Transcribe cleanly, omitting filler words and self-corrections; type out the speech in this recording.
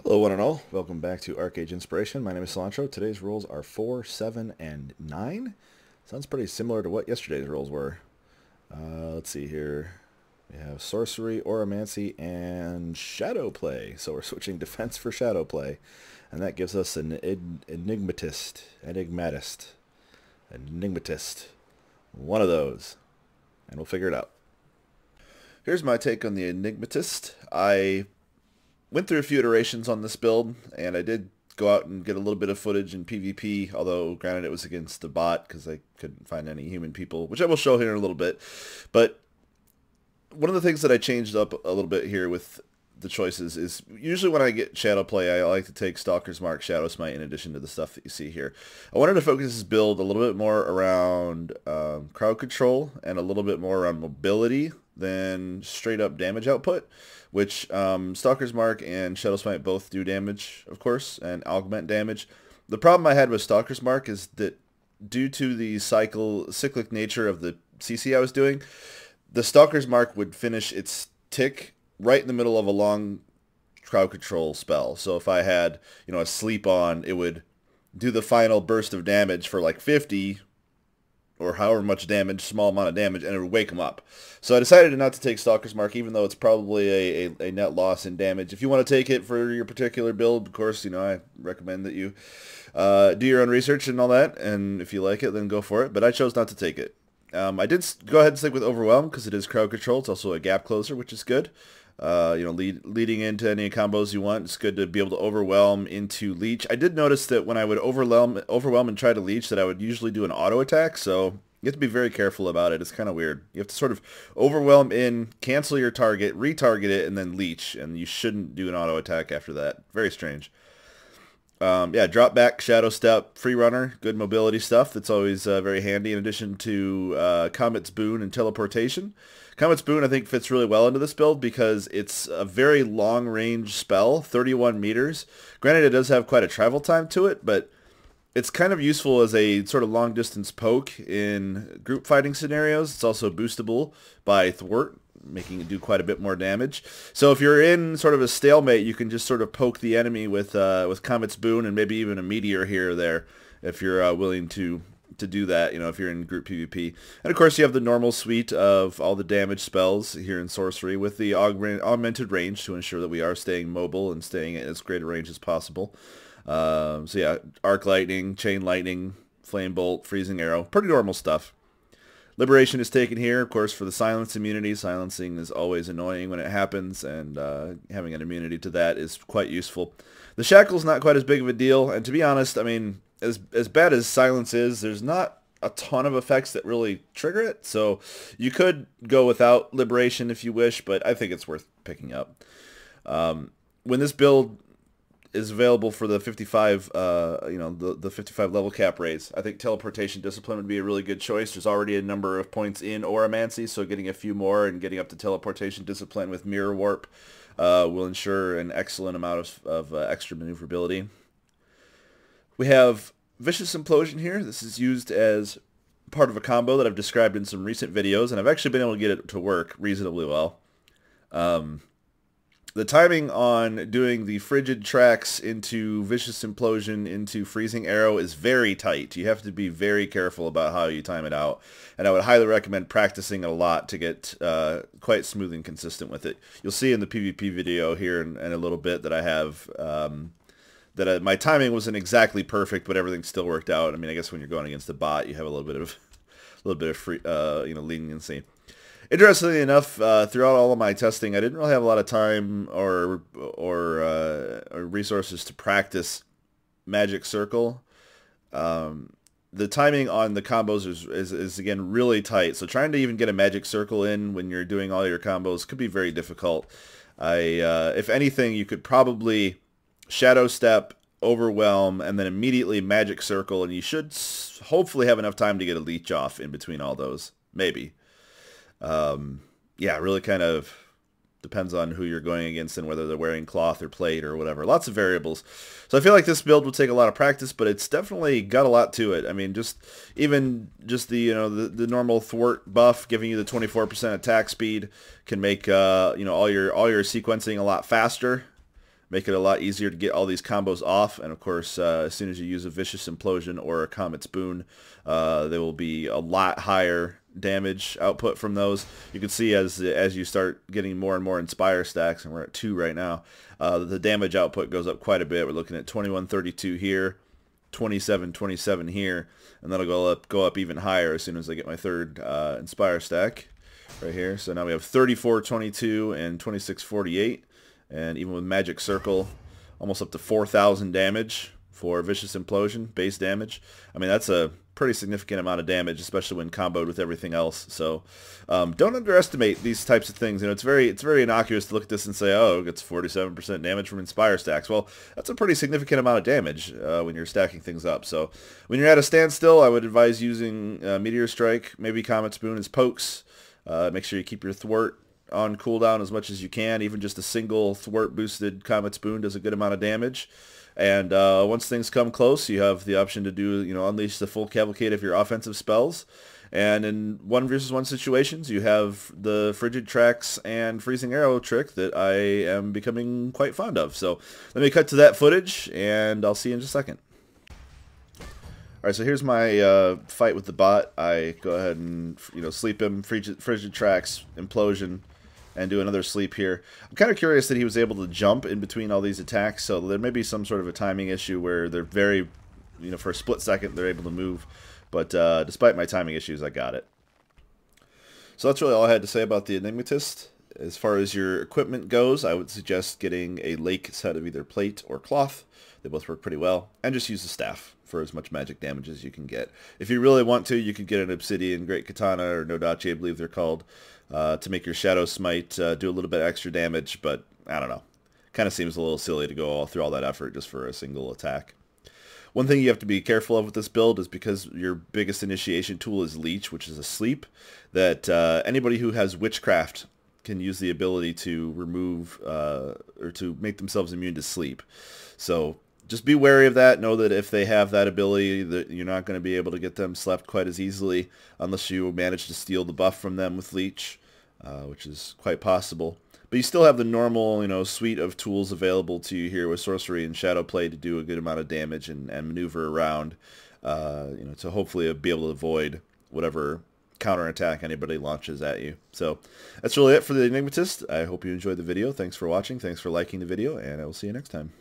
Hello one and all, welcome back to ArcheAge Inspiration. My name is Cilantro. Today's rolls are 4, 7, and 9. Sounds pretty similar to what yesterday's rolls were. Let's see here. We have Sorcery, Oromancy, and Shadow Play. So we're switching Defense for Shadow Play. And that gives us an Enigmatist. One of those. And we'll figure it out. Here's my take on the Enigmatist. I went through a few iterations on this build, and I did go out and get a little bit of footage in PvP, although granted it was against a bot because I couldn't find any human people, which I will show here in a little bit. But one of the things that I changed up a little bit here with the choices is usually when I get Shadow Play, I like to take Stalker's Mark, Shadow Smite in addition to the stuff that you see here. I wanted to focus this build a little bit more around crowd control and a little bit more around mobility than straight up damage output, which Stalker's Mark and Shadow Smite both do damage, of course, and augment damage. The problem I had with Stalker's Mark is that due to the cyclic nature of the CC I was doing, the Stalker's Mark would finish its tick right in the middle of a long crowd control spell. So if I had, a sleep on, it would do the final burst of damage for like 50 or however much damage, small amount of damage, and it would wake him up. So I decided not to take Stalker's Mark, even though it's probably a net loss in damage. If you want to take it for your particular build, of course, I recommend that you do your own research and all that, and if you like it, then go for it. But I chose not to take it. I did go ahead and stick with Overwhelm because it is crowd control. It's also a gap closer, which is good. Leading into any combos you want, it's good to be able to overwhelm into leech. I did notice that when I would overwhelm and try to leech, that I would usually do an auto attack. So you have to be very careful about it. It's kind of weird. You have to sort of overwhelm in, cancel your target, retarget it, and then leech. And you shouldn't do an auto attack after that. Very strange. Yeah, drop back, shadow step, free runner, good mobility stuff. That's always very handy in addition to Comet's Boon and teleportation. Comet's Boon I think fits really well into this build because it's a very long range spell, 31 meters. Granted, it does have quite a travel time to it, but it's kind of useful as a sort of long distance poke in group fighting scenarios. It's also boostable by Thwart, making it do quite a bit more damage. So if you're in sort of a stalemate, you can just sort of poke the enemy with Comet's Boon and maybe even a meteor here or there if you're willing to do that, if you're in group PvP. And of course you have the normal suite of all the damage spells here in Sorcery with the augmented range to ensure that we are staying mobile and staying at as great a range as possible. So yeah, Arc Lightning, Chain Lightning, Flame Bolt, Freezing Arrow, pretty normal stuff. Liberation is taken here, of course, for the silence immunity. Silencing is always annoying when it happens, and having an immunity to that is quite useful. The Shackle's not quite as big of a deal, and to be honest, I mean, as bad as silence is, there's not a ton of effects that really trigger it, so you could go without Liberation if you wish, but I think it's worth picking up. When this build is available for the 55, the 55 level cap raise, I think Teleportation Discipline would be a really good choice. There's already a number of points in Oromancy, so getting a few more and getting up to Teleportation Discipline with Mirror Warp will ensure an excellent amount of extra maneuverability. We have Vicious Implosion here. This is used as part of a combo that I've described in some recent videos, and I've actually been able to get it to work reasonably well. The timing on doing the Frigid tracks into Vicious Implosion into Freezing Arrow is very tight. You have to be very careful about how you time it out. And I would highly recommend practicing it a lot to get quite smooth and consistent with it. You'll see in the PvP video here in a little bit that I have that my timing wasn't exactly perfect, but everything still worked out. I mean, I guess when you're going against a bot, you have a little bit of free, leniency. Interestingly enough, throughout all of my testing, I didn't really have a lot of time or resources to practice Magic Circle. The timing on the combos is again really tight, so trying to even get a Magic Circle in when you're doing all your combos could be very difficult. If anything, you could probably Shadow Step, Overwhelm, and then immediately Magic Circle, and you should hopefully have enough time to get a leech off in between all those. Maybe. Yeah, it really kind of depends on who you're going against and whether they're wearing cloth or plate or whatever. Lots of variables. So I feel like this build will take a lot of practice, but it's definitely got a lot to it. I mean, just the the normal thwart buff giving you the 24% attack speed can make all your sequencing a lot faster. make it a lot easier to get all these combos off. And of course, as soon as you use a Vicious Implosion or a Comet's Boon, there will be a lot higher damage output from those. You can see as you start getting more and more Inspire stacks, and we're at 2 right now, the damage output goes up quite a bit. We're looking at 2132 here, 2727 here, and that'll go up even higher as soon as I get my third Inspire stack right here. So now we have 3422 and 2648, and even with Magic Circle, almost up to 4,000 damage for Vicious Implosion, base damage. I mean, that's a pretty significant amount of damage, especially when comboed with everything else. So don't underestimate these types of things. You know, it's very innocuous to look at this and say, oh, it gets 47% damage from Inspire stacks. Well, that's a pretty significant amount of damage when you're stacking things up. So when you're at a standstill, I would advise using Meteor Strike, maybe Comet's Boon as pokes. Make sure you keep your Thwart on cooldown as much as you can. Even just a single Thwart boosted Comet's Boon does a good amount of damage. And once things come close, you have the option to do, unleash the full cavalcade of your offensive spells. And in 1v1 situations, you have the Frigid Tracks and Freezing Arrow trick that I am becoming quite fond of. So let me cut to that footage, and I'll see you in just a second. Alright, so here's my fight with the bot. I go ahead and sleep him, Frigid Tracks, Implosion, and do another sleep here. I'm kind of curious that he was able to jump in between all these attacks, so there may be some sort of a timing issue where they're very, for a split second they're able to move. But despite my timing issues, I got it. So that's really all I had to say about the Enigmatist. As far as your equipment goes, I would suggest getting a lake set of either plate or cloth. They both work pretty well. And just use the staff for as much magic damage as you can get. If you really want to, you could get an Obsidian Great Katana, or Nodachi, I believe they're called, to make your Shadow Smite do a little bit extra damage, but I don't know. Kind of seems a little silly to go all through all that effort just for a single attack. One thing you have to be careful of with this build is because your biggest initiation tool is Leech, which is a sleep, that anybody who has Witchcraft can use the ability to remove or to make themselves immune to sleep. So just be wary of that. Know that if they have that ability, that you're not going to be able to get them slept quite as easily unless you manage to steal the buff from them with Leech, which is quite possible. But you still have the normal, suite of tools available to you here with Sorcery and Shadowplay to do a good amount of damage and maneuver around, to hopefully be able to avoid whatever counterattack anybody launches at you. So that's really it for the Enigmatist. I hope you enjoyed the video. Thanks for watching. Thanks for liking the video, and I will see you next time.